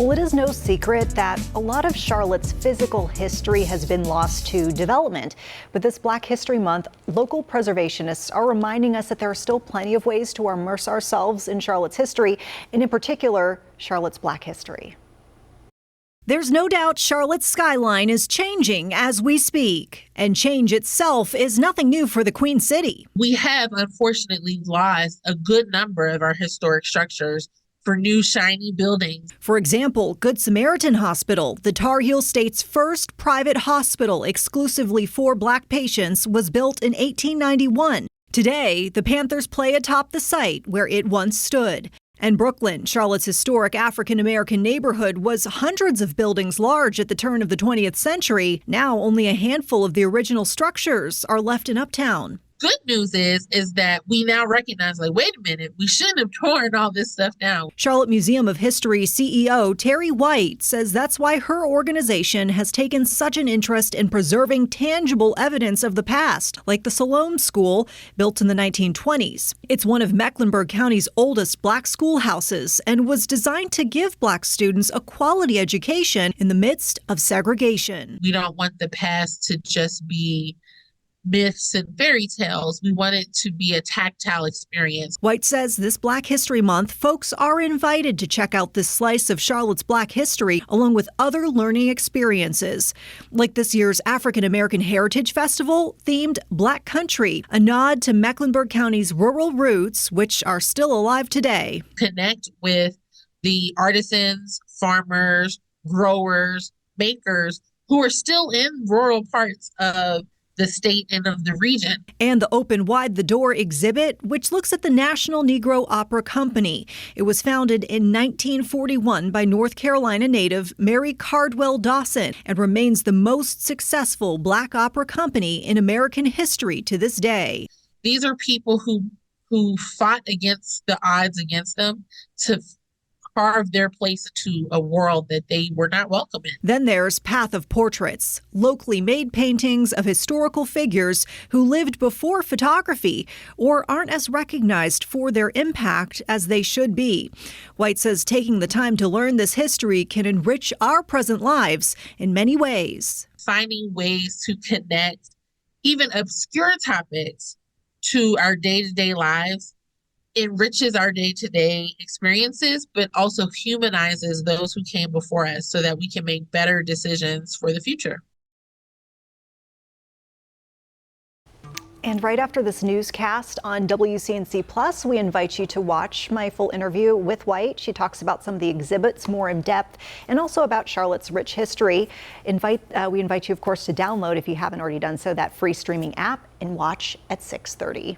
Well, it is no secret that a lot of Charlotte's physical history has been lost to development. With this Black History Month, local preservationists are reminding us that there are still plenty of ways to immerse ourselves in Charlotte's history, and in particular, Charlotte's Black history. There's no doubt Charlotte's skyline is changing as we speak, and change itself is nothing new for the Queen City. We have unfortunately lost a good number of our historic structures for new shiny buildings. For example, Good Samaritan Hospital, the Tar Heel State's first private hospital exclusively for Black patients, was built in 1891. Today, the Panthers play atop the site where it once stood. And Brooklyn, Charlotte's historic African-American neighborhood, was hundreds of buildings large at the turn of the 20th century. Now only a handful of the original structures are left in Uptown. Good news is that we now recognize, wait a minute, we shouldn't have torn all this stuff down. Charlotte Museum of History CEO Terry White says that's why her organization has taken such an interest in preserving tangible evidence of the past, like the Siloam School, built in the 1920s. It's one of Mecklenburg County's oldest Black schoolhouses and was designed to give Black students a quality education in the midst of segregation. We don't want the past to just be myths and fairy tales. We want it to be a tactile experience. White says this Black History Month, folks are invited to check out this slice of Charlotte's Black history along with other learning experiences, like this year's African American Heritage Festival themed Black Country, a nod to Mecklenburg County's rural roots, which are still alive today. Connect with the artisans, farmers, growers, bakers who are still in rural parts of the state and of the region. And the Open Wide the Door exhibit, which looks at the National Negro Opera Company. It was founded in 1941 by North Carolina native Mary Cardwell Dawson and remains the most successful Black opera company in American history to this day. These are people who fought against the odds against them to carve their place to a world that they were not welcome in. Then there's Path of Portraits, locally made paintings of historical figures who lived before photography or aren't as recognized for their impact as they should be. White says taking the time to learn this history can enrich our present lives in many ways. Finding ways to connect even obscure topics to our day-to-day lives enriches our day-to-day experiences, but also humanizes those who came before us so that we can make better decisions for the future. And right after this newscast on WCNC Plus, we invite you to watch my full interview with White. She talks about some of the exhibits more in depth and also about Charlotte's rich history. We invite you, of course, to download, if you haven't already done so, that free streaming app and watch at 6:30.